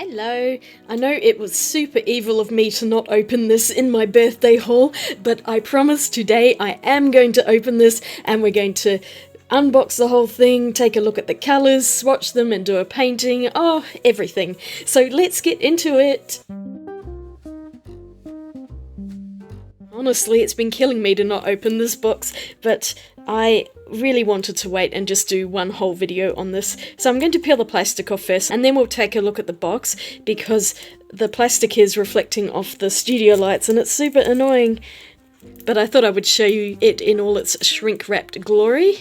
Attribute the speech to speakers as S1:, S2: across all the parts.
S1: Hello! I know it was super evil of me to not open this in my birthday haul, but I promise today I am going to open this and we're going to unbox the whole thing, take a look at the colours, swatch them and do a painting, everything. So let's get into it! Honestly, it's been killing me to not open this box, but I really wanted to wait and just do one whole video on this. So I'm going to peel the plastic off first, and then we'll take a look at the box, because the plastic is reflecting off the studio lights and it's super annoying. But I thought I would show you it in all its shrink-wrapped glory.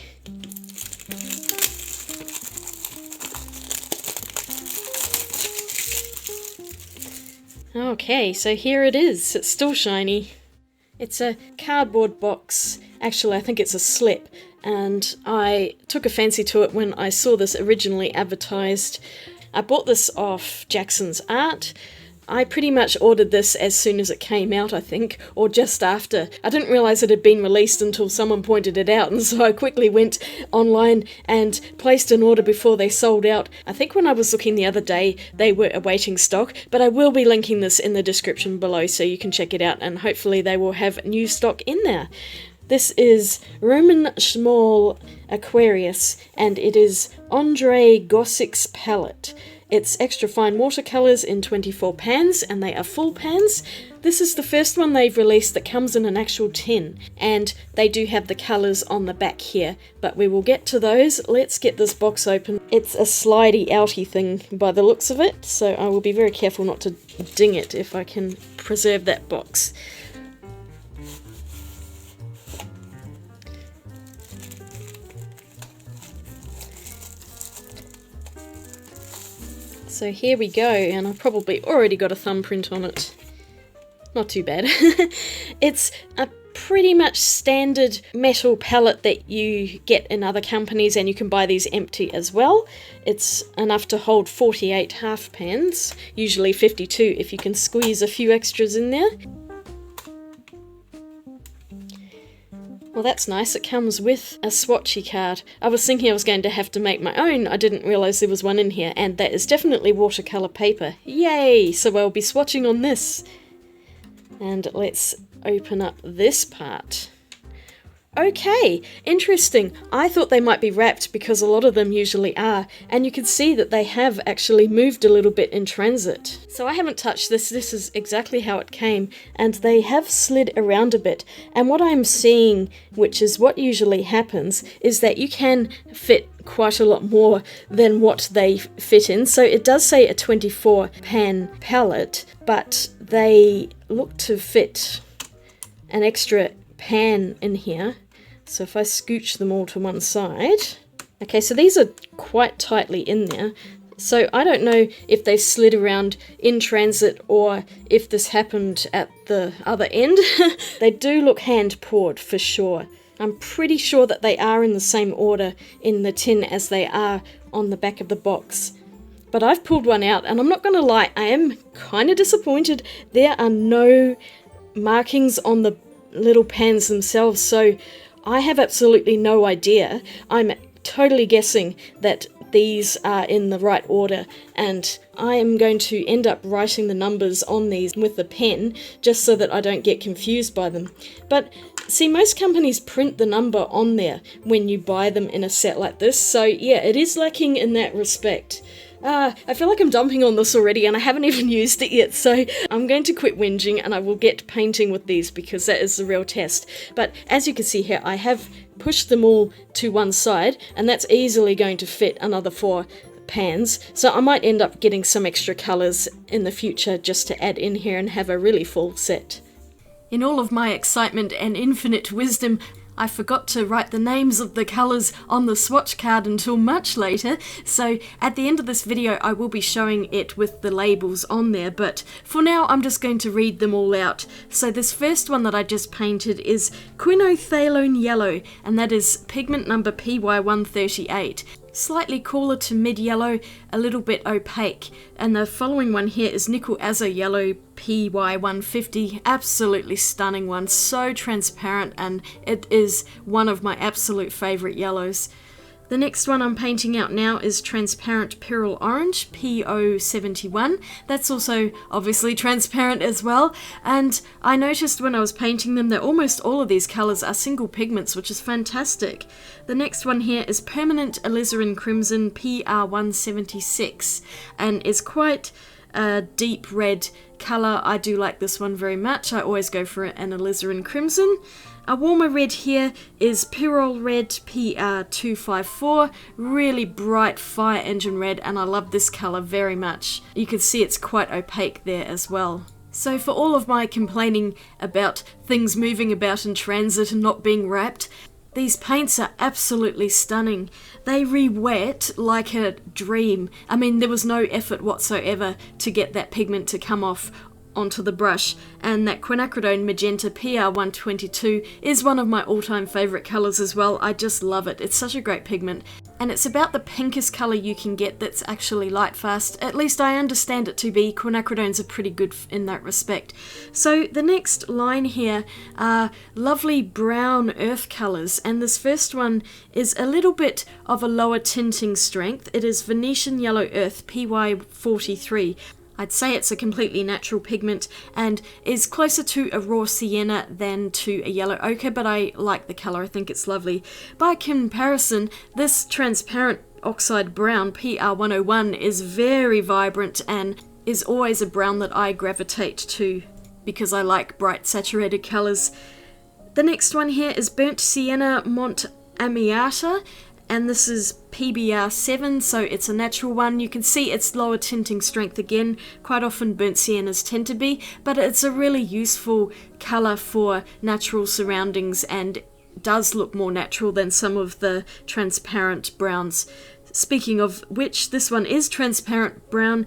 S1: Okay, so here it is. It's still shiny. It's a cardboard box. Actually, I think it's a slip, and I took a fancy to it when I saw this originally advertised. I bought this off Jackson's Art. I pretty much ordered this as soon as it came out, I think, or just after. I didn't realise it had been released until someone pointed it out, and so I quickly went online and placed an order before they sold out. I think when I was looking the other day, they were awaiting stock, but I will be linking this in the description below so you can check it out, and hopefully they will have new stock in there. This is Roman Szmal Aquarius, and it is Andrzej Gosik's palette. It's extra fine watercolours in 24 pans, and they are full pans. This is the first one they've released that comes in an actual tin, and they do have the colours on the back here, but we will get to those. Let's get this box open. It's a slidey outy thing by the looks of it, so I will be very careful not to ding it if I can preserve that box. So here we go, and I've probably already got a thumbprint on it. Not too bad. It's a pretty much standard metal palette that you get in other companies, and you can buy these empty as well. It's enough to hold 48 half pans, usually 52 if you can squeeze a few extras in there. Well, that's nice. It comes with a swatchy card. I was thinking I was going to have to make my own. I didn't realise there was one in here, and that is definitely watercolour paper. Yay! So I'll be swatching on this. And let's open up this part. Okay, interesting. I thought they might be wrapped because a lot of them usually are, and you can see that they have actually moved a little bit in transit. So I haven't touched this. This is exactly how it came, and they have slid around a bit. And what I'm seeing, which is what usually happens, is that you can fit quite a lot more than what they fit in. So it does say a 24 pan palette, but they look to fit an extra pan in here. So if I scooch them all to one side. Okay, so these are quite tightly in there. So I don't know if they slid around in transit or if this happened at the other end. They do look hand poured for sure. I'm pretty sure that they are in the same order in the tin as they are on the back of the box. But I've pulled one out, and I'm not going to lie, I am kind of disappointed. There are no markings on the little pans themselves, so I have absolutely no idea. I'm totally guessing that these are in the right order, and I am going to end up writing the numbers on these with the pen just so that I don't get confused by them. But see, most companies print the number on there when you buy them in a set like this, so yeah, it is lacking in that respect. I feel like I'm dumping on this already, and I haven't even used it yet, so I'm going to quit whinging and I will get painting with these because that is the real test. But as you can see here, I have pushed them all to one side, and that's easily going to fit another 4 pans, so I might end up getting some extra colours in the future just to add in here and have a really full set. In all of my excitement and infinite wisdom, I forgot to write the names of the colours on the swatch card until much later, so at the end of this video I will be showing it with the labels on there, but for now I'm just going to read them all out. So this first one that I just painted is Quinothalone Yellow, and that is pigment number PY138. Slightly cooler to mid-yellow, a little bit opaque. And the following one here is Nickel Azo Yellow PY150. Absolutely stunning one, so transparent, and it is one of my absolute favourite yellows. The next one I'm painting out now is Transparent Pearl Orange, P071. That's also obviously transparent as well, and I noticed when I was painting them that almost all of these colours are single pigments, which is fantastic. The next one here is Permanent Alizarin Crimson, PR176, and is quite a deep red colour. I do like this one very much. I always go for an alizarin crimson. A warmer red here is Pyrrole Red, PR254, really bright fire engine red, and I love this colour very much. You can see it's quite opaque there as well. So for all of my complaining about things moving about in transit and not being wrapped, these paints are absolutely stunning. They re-wet like a dream. I mean, there was no effort whatsoever to get that pigment to come off onto the brush, and that quinacridone magenta PR122 is one of my all-time favourite colours as well. I just love it. It's such a great pigment, and it's about the pinkest colour you can get that's actually light fast. At least I understand it to be. Quinacridones are pretty good in that respect. So the next line here are lovely brown earth colours, and this first one is a little bit of a lower tinting strength. It is Venetian Yellow Earth PY43. I'd say it's a completely natural pigment and is closer to a raw sienna than to a yellow ochre, but I like the colour. I think it's lovely. By comparison, this transparent oxide brown PR101 is very vibrant and is always a brown that I gravitate to because I like bright saturated colours. The next one here is Burnt Sienna Mont Amiata, and this is PBR7, so it's a natural one. You can see it's lower tinting strength again. Quite often burnt siennas tend to be, but it's a really useful colour for natural surroundings and does look more natural than some of the transparent browns. Speaking of which, this one is transparent brown,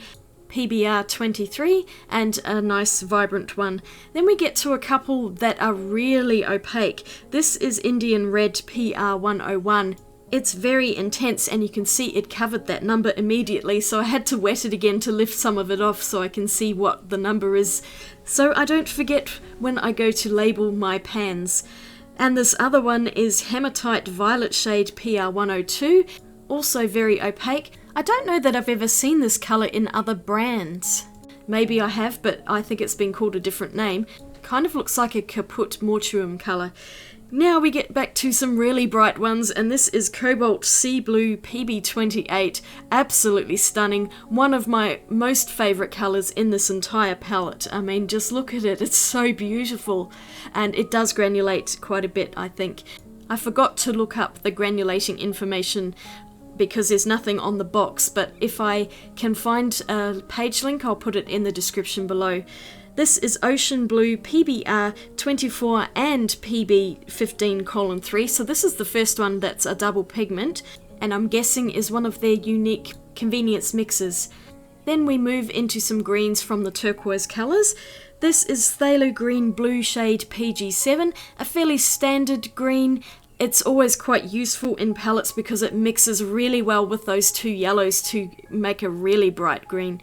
S1: PBR23, and a nice vibrant one. Then we get to a couple that are really opaque. This is Indian Red PR101. It's very intense, and you can see it covered that number immediately, so I had to wet it again to lift some of it off so I can see what the number is, so I don't forget when I go to label my pans. And this other one is Hematite Violet shade PR102, also very opaque. I don't know that I've ever seen this colour in other brands. Maybe I have, but I think it's been called a different name. Kind of looks like a Caput Mortuum colour. Now we get back to some really bright ones, and this is Cobalt Sea Blue PB28. Absolutely stunning. One of my most favourite colours in this entire palette. I mean, just look at it. It's so beautiful. And it does granulate quite a bit, I think. I forgot to look up the granulating information because there's nothing on the box, but if I can find a page link, I'll put it in the description below. This is Ocean Blue PBR24 and PB15:3, so this is the first one that's a double pigment, and I'm guessing is one of their unique convenience mixes. Then we move into some greens from the turquoise colours. This is Phthalo Green Blue shade PG7, a fairly standard green. It's always quite useful in palettes because it mixes really well with those two yellows to make a really bright green.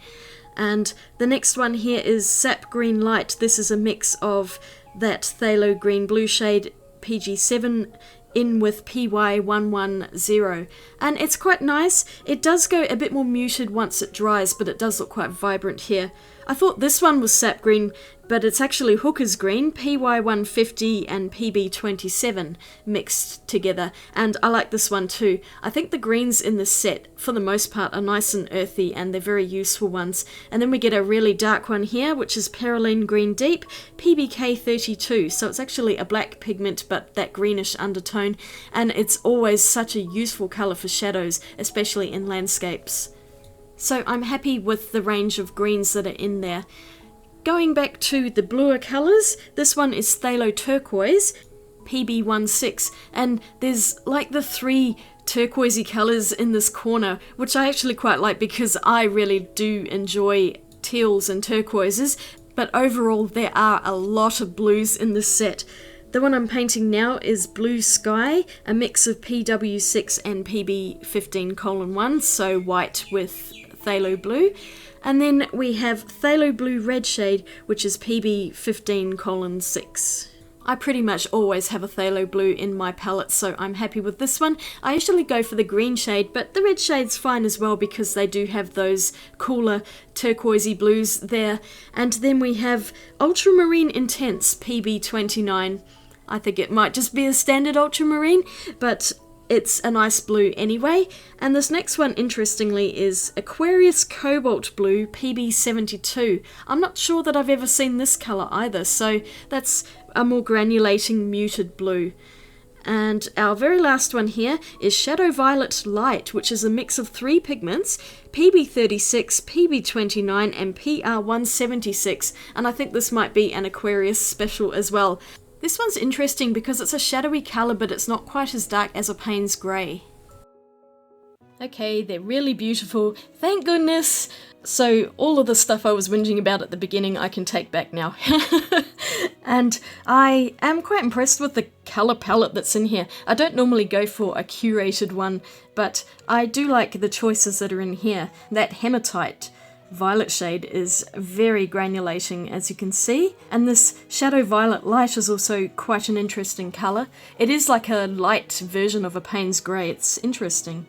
S1: And the next one here is Sap Green Light. This is a mix of that Phthalo Green Blue shade PG7 in with PY110. And it's quite nice. It does go a bit more muted once it dries, but it does look quite vibrant here. I thought this one was Sap Green, but it's actually Hooker's Green, PY150 and PB27 mixed together, and I like this one too. I think the greens in this set, for the most part, are nice and earthy, and they're very useful ones. And then we get a really dark one here, which is Perylene Green Deep, PBK32, so it's actually a black pigment, but that greenish undertone, and it's always such a useful colour for shadows, especially in landscapes. So I'm happy with the range of greens that are in there. Going back to the bluer colours, this one is Phthalo Turquoise, PB16, and there's like the three turquoisey colours in this corner, which I actually quite like because I really do enjoy teals and turquoises, but overall there are a lot of blues in this set. The one I'm painting now is Blue Sky, a mix of PW6 and PB15:1, so white with phthalo blue. And then we have Phthalo Blue Red shade, which is PB15:6. I pretty much always have a phthalo blue in my palette, so I'm happy with this one. I usually go for the green shade, but the red shade's fine as well because they do have those cooler turquoisey blues there. And then we have Ultramarine Intense PB29. I think it might just be a standard ultramarine, but it's a nice blue anyway. And this next one, interestingly, is Aquarius Cobalt Blue PB72. I'm not sure that I've ever seen this colour either, so that's a more granulating muted blue. And our very last one here is Shadow Violet Light, which is a mix of 3 pigments, PB36, PB29 and PR176, and I think this might be an Aquarius special as well. This one's interesting because it's a shadowy colour, but it's not quite as dark as a Payne's Grey. Okay, they're really beautiful, thank goodness! So all of the stuff I was whinging about at the beginning I can take back now. And I am quite impressed with the colour palette that's in here. I don't normally go for a curated one, but I do like the choices that are in here. That Hematite violet shade is very granulating, as you can see, and this Shadow Violet Light is also quite an interesting colour. It is like a light version of a Payne's Grey. It's interesting.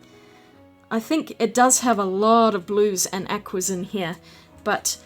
S1: I think it does have a lot of blues and aquas in here, but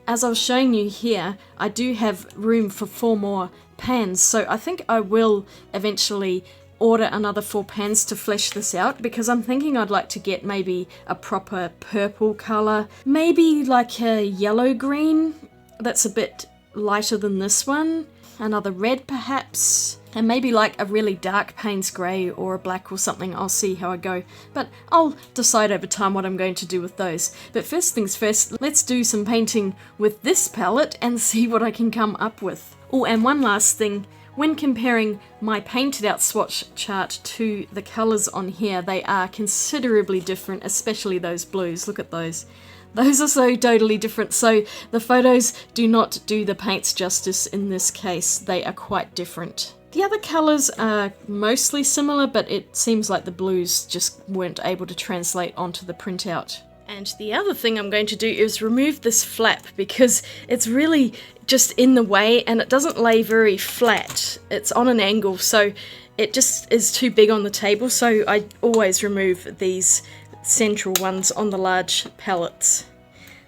S1: as I was showing you here, I do have room for 4 more pans, so I think I will eventually order another 4 pans to flesh this out, because I'm thinking I'd like to get maybe a proper purple colour, maybe like a yellow green that's a bit lighter than this one, another red perhaps, and maybe like a really dark Payne's Grey or a black or something. I'll see how I go, but I'll decide over time what I'm going to do with those. But first things first, let's do some painting with this palette and see what I can come up with. Oh, and one last thing. When comparing my painted out swatch chart to the colours on here, they are considerably different, especially those blues. Look at those. Those are so totally different, so the photos do not do the paints justice in this case. They are quite different. The other colours are mostly similar, but it seems like the blues just weren't able to translate onto the printout. And the other thing I'm going to do is remove this flap because it's really just in the way and it doesn't lay very flat. It's on an angle, so it just is too big on the table, so I always remove these central ones on the large palettes.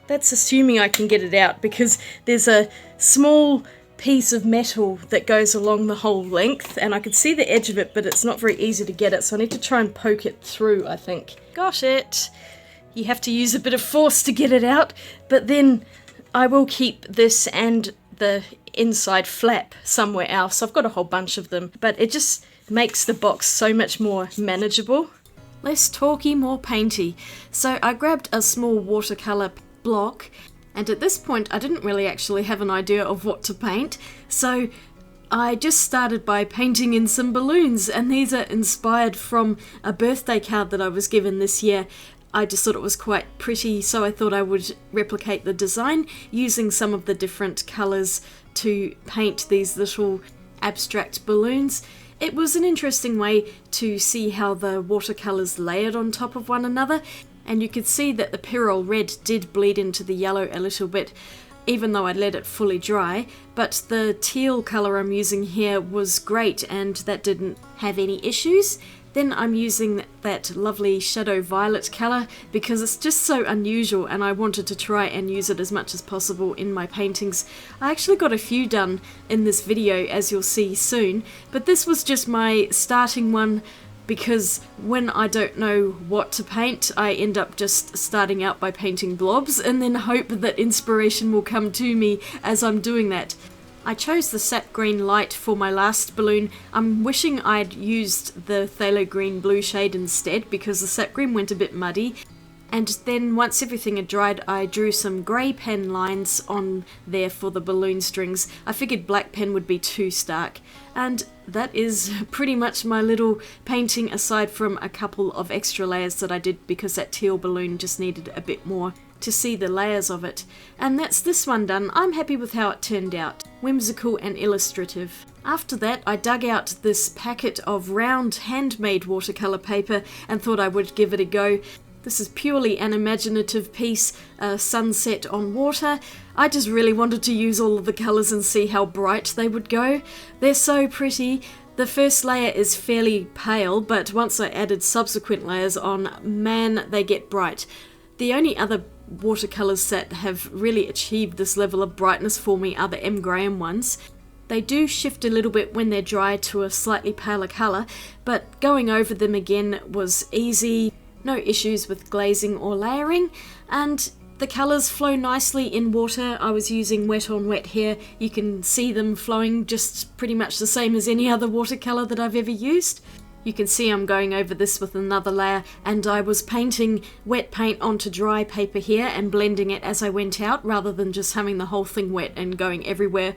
S1: That's assuming I can get it out because there's a small piece of metal that goes along the whole length and I could see the edge of it, but it's not very easy to get it, so I need to try and poke it through, I think. Got it! You have to use a bit of force to get it out, but then I will keep this and the inside flap somewhere else. I've got a whole bunch of them, but it just makes the box so much more manageable. Less talky, more painty. So I grabbed a small watercolour block, and at this point I didn't really actually have an idea of what to paint, so I just started by painting in some balloons, and these are inspired from a birthday card that I was given this year. I just thought it was quite pretty, so I thought I would replicate the design using some of the different colours to paint these little abstract balloons. It was an interesting way to see how the watercolours layered on top of one another, and you could see that the Perylene red did bleed into the yellow a little bit, even though I let it fully dry, but the teal colour I'm using here was great and that didn't have any issues. Then I'm using that lovely Shadow Violet colour because it's just so unusual and I wanted to try and use it as much as possible in my paintings. I actually got a few done in this video, as you'll see soon, but this was just my starting one because when I don't know what to paint, I end up just starting out by painting blobs and then hope that inspiration will come to me as I'm doing that. I chose the Sap Green Light for my last balloon. I'm wishing I'd used the phthalo green blue shade instead because the sap green went a bit muddy. And then once everything had dried, I drew some grey pen lines on there for the balloon strings. I figured black pen would be too stark. And that is pretty much my little painting, aside from a couple of extra layers that I did because that teal balloon just needed a bit more to see the layers of it. And that's this one done. I'm happy with how it turned out. Whimsical and illustrative. After that, I dug out this packet of round handmade watercolour paper and thought I would give it a go. This is purely an imaginative piece, a sunset on water. I just really wanted to use all of the colours and see how bright they would go. They're so pretty. The first layer is fairly pale, but once I added subsequent layers on, man, they get bright. The only other watercolours that have really achieved this level of brightness for me are the M. Graham ones. They do shift a little bit when they're dry to a slightly paler colour, but going over them again was easy, no issues with glazing or layering, and the colours flow nicely in water. I was using wet on wet here. You can see them flowing just pretty much the same as any other watercolour that I've ever used. You can see I'm going over this with another layer, and I was painting wet paint onto dry paper here and blending it as I went out rather than just having the whole thing wet and going everywhere,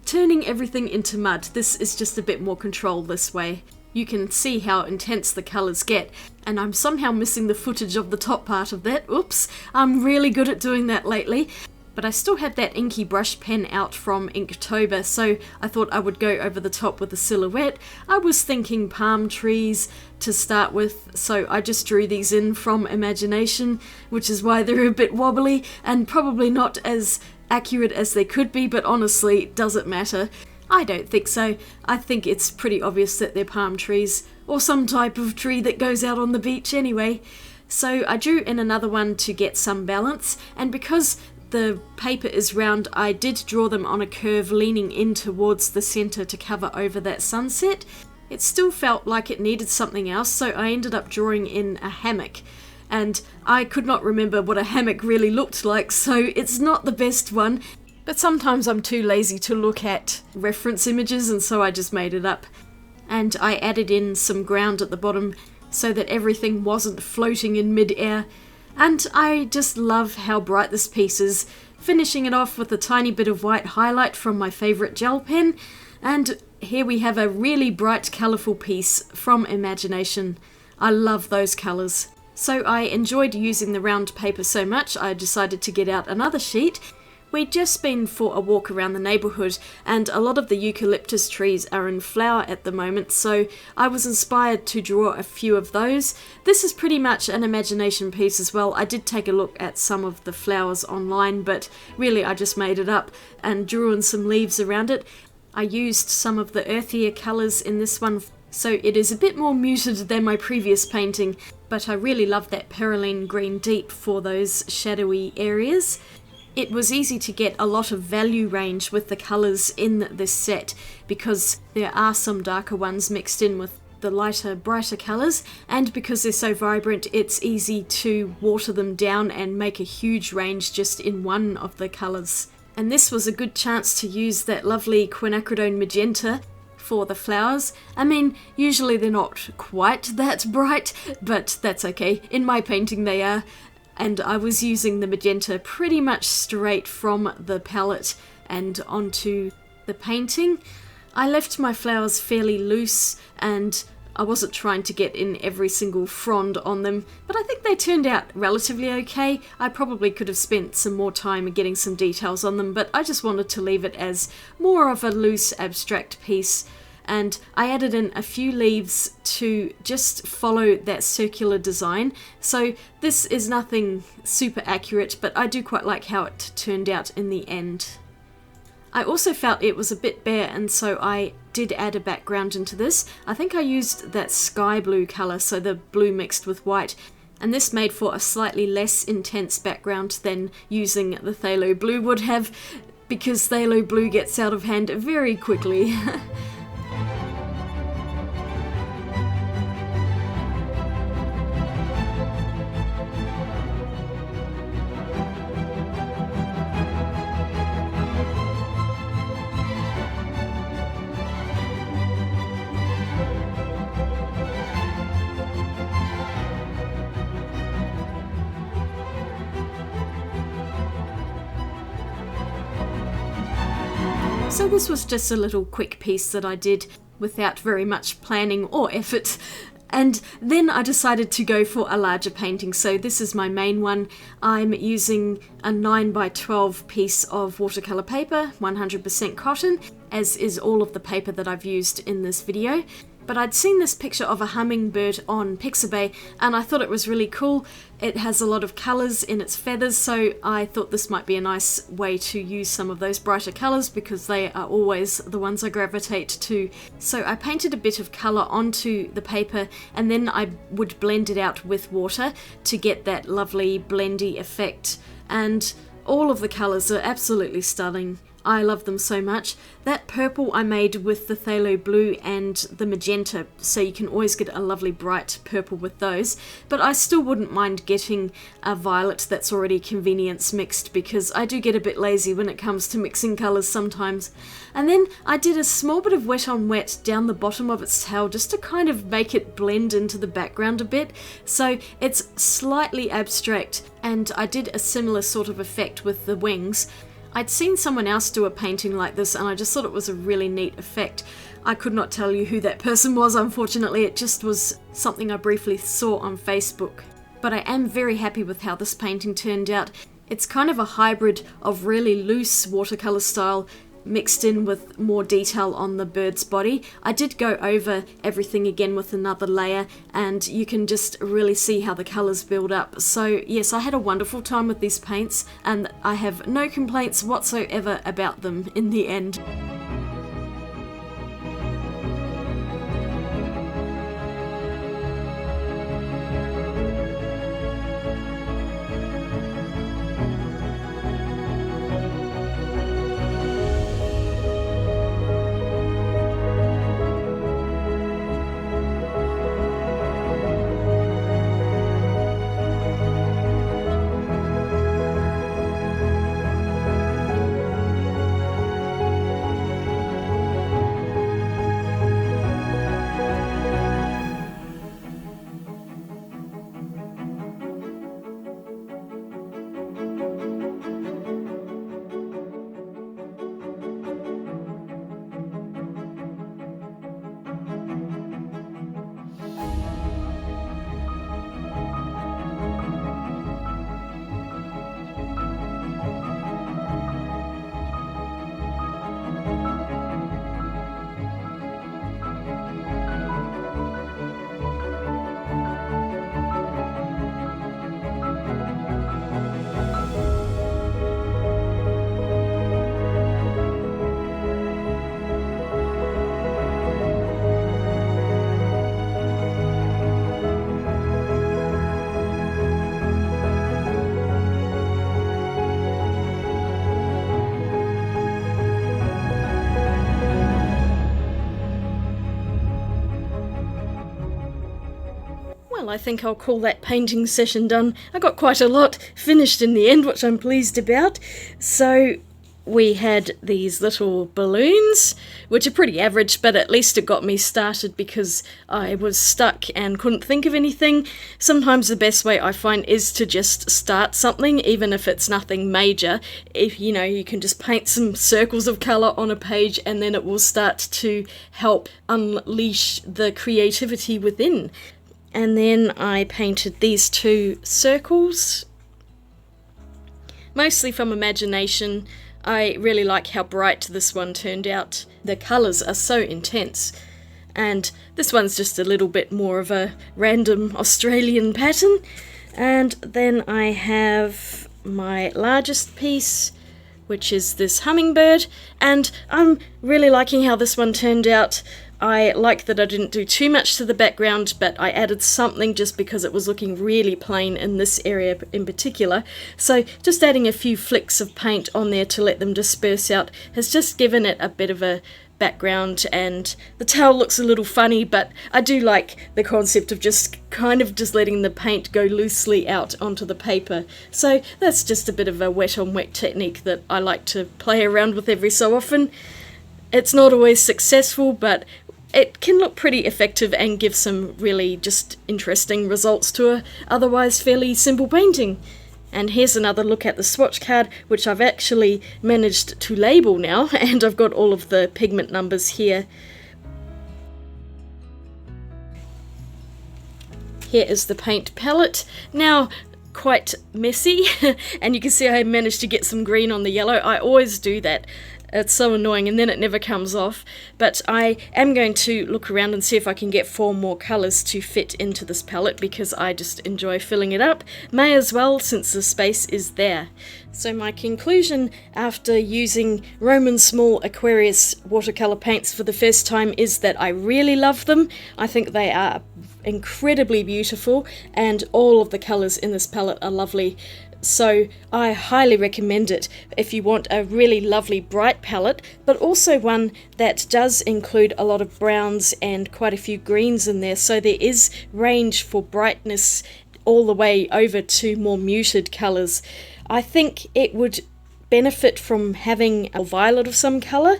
S1: turning everything into mud. This is just a bit more control this way. You can see how intense the colours get, and I'm somehow missing the footage of the top part of that. Oops, I'm really good at doing that lately. But I still have that inky brush pen out from Inktober, so I thought I would go over the top with a silhouette. I was thinking palm trees to start with, so I just drew these in from imagination, which is why they're a bit wobbly and probably not as accurate as they could be, but honestly, does it matter? I don't think so. I think it's pretty obvious that they're palm trees, or some type of tree that goes out on the beach anyway. So I drew in another one to get some balance, and because the paper is round, I did draw them on a curve leaning in towards the centre to cover over that sunset. It still felt like it needed something else, so I ended up drawing in a hammock. And I could not remember what a hammock really looked like, so it's not the best one. But sometimes I'm too lazy to look at reference images, and so I just made it up. And I added in some ground at the bottom so that everything wasn't floating in mid-air. And I just love how bright this piece is, finishing it off with a tiny bit of white highlight from my favourite gel pen. And here we have a really bright, colourful piece from imagination. I love those colours. So I enjoyed using the round paper so much, I decided to get out another sheet. We'd just been for a walk around the neighbourhood, and a lot of the eucalyptus trees are in flower at the moment, so I was inspired to draw a few of those. This is pretty much an imagination piece as well. I did take a look at some of the flowers online, but really I just made it up and drew in some leaves around it. I used some of the earthier colours in this one, so it is a bit more muted than my previous painting, but I really love that Perylene green deep for those shadowy areas. It was easy to get a lot of value range with the colours in this set because there are some darker ones mixed in with the lighter, brighter colours, and because they're so vibrant, it's easy to water them down and make a huge range just in one of the colours. And this was a good chance to use that lovely quinacridone magenta for the flowers. I mean, usually they're not quite that bright, but that's okay. In my painting they are. And I was using the magenta pretty much straight from the palette and onto the painting. I left my flowers fairly loose and I wasn't trying to get in every single frond on them, but I think they turned out relatively okay. I probably could have spent some more time getting some details on them, but I just wanted to leave it as more of a loose abstract piece. And I added in a few leaves to just follow that circular design. So this is nothing super accurate, but I do quite like how it turned out in the end. I also felt it was a bit bare, and so I did add a background into this. I think I used that sky blue colour, so the blue mixed with white, and this made for a slightly less intense background than using the phthalo blue would have, because phthalo blue gets out of hand very quickly. So this was just a little quick piece that I did without very much planning or effort. And then I decided to go for a larger painting. So this is my main one. I'm using a 9x12 piece of watercolour paper, 100% cotton, as is all of the paper that I've used in this video. but I'd seen this picture of a hummingbird on Pixabay and I thought it was really cool. It has a lot of colours in its feathers, so I thought this might be a nice way to use some of those brighter colours because they are always the ones I gravitate to. So I painted a bit of colour onto the paper and then I would blend it out with water to get that lovely blendy effect. And all of the colours are absolutely stunning. I love them so much. That purple I made with the phthalo blue and the magenta, so you can always get a lovely bright purple with those. But I still wouldn't mind getting a violet that's already convenience mixed because I do get a bit lazy when it comes to mixing colours sometimes. And then I did a small bit of wet on wet down the bottom of its tail just to kind of make it blend into the background a bit. So it's slightly abstract, and I did a similar sort of effect with the wings. I'd seen someone else do a painting like this and I just thought it was a really neat effect. I could not tell you who that person was, unfortunately. It just was something I briefly saw on Facebook. But I am very happy with how this painting turned out. It's kind of a hybrid of really loose watercolour style mixed in with more detail on the bird's body. I did go over everything again with another layer and you can just really see how the colours build up. So yes, I had a wonderful time with these paints and I have no complaints whatsoever about them in the end. I think I'll call that painting session done. I got quite a lot finished in the end, which I'm pleased about. So we had these little balloons, which are pretty average, but at least it got me started because I was stuck and couldn't think of anything. Sometimes the best way I find is to just start something, even if it's nothing major. If you can just paint some circles of colour on a page and then it will start to help unleash the creativity within. And then I painted these two circles, mostly from imagination. I really like how bright this one turned out. The colours are so intense. And this one's just a little bit more of a random Australian pattern. And then I have my largest piece, which is this hummingbird. And I'm really liking how this one turned out. I like that I didn't do too much to the background, but I added something just because it was looking really plain in this area in particular. So just adding a few flicks of paint on there to let them disperse out has just given it a bit of a background, and the tail looks a little funny, but I do like the concept of just letting the paint go loosely out onto the paper. So that's just a bit of a wet on wet technique that I like to play around with every so often. It's not always successful, but it can look pretty effective and give some really just interesting results to a otherwise fairly simple painting. And here's another look at the swatch card, which I've actually managed to label now, and I've got all of the pigment numbers here. Here is the paint palette. Now, quite messy, and you can see I managed to get some green on the yellow. I always do that. It's so annoying, and then it never comes off. But I am going to look around and see if I can get 4 more colours to fit into this palette, because I just enjoy filling it up. May as well, since the space is there. So my conclusion after using Roman Szmal Aquarius watercolour paints for the first time is that I really love them. I think they are incredibly beautiful, and all of the colours in this palette are lovely. So I highly recommend it if you want a really lovely bright palette, but also one that does include a lot of browns and quite a few greens in there, so there is range for brightness all the way over to more muted colours. I think it would benefit from having a violet of some colour,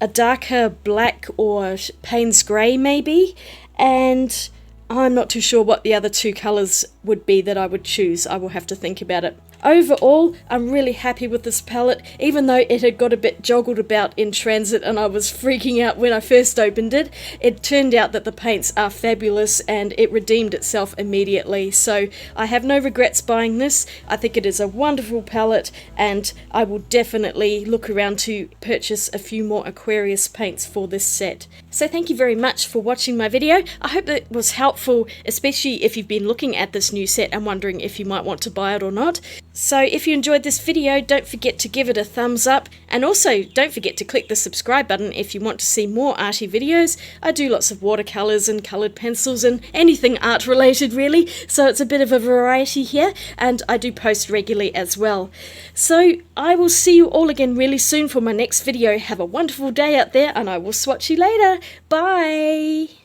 S1: a darker black or Payne's grey maybe, and I'm not too sure what the other 2 colours would be that I would choose. I will have to think about it. Overall, I'm really happy with this palette, even though it had got a bit joggled about in transit and I was freaking out when I first opened it. It turned out that the paints are fabulous and it redeemed itself immediately, so I have no regrets buying this. I think it is a wonderful palette, and I will definitely look around to purchase a few more Aquarius paints for this set. So thank you very much for watching my video. I hope that was helpful, especially if you've been looking at this new set and wondering if you might want to buy it or not. So if you enjoyed this video, don't forget to give it a thumbs up, and also don't forget to click the subscribe button if you want to see more arty videos. I do lots of watercolours and coloured pencils and anything art related really, so it's a bit of a variety here, and I do post regularly as well. So I will see you all again really soon for my next video. Have a wonderful day out there, and I will swatch you later. Bye!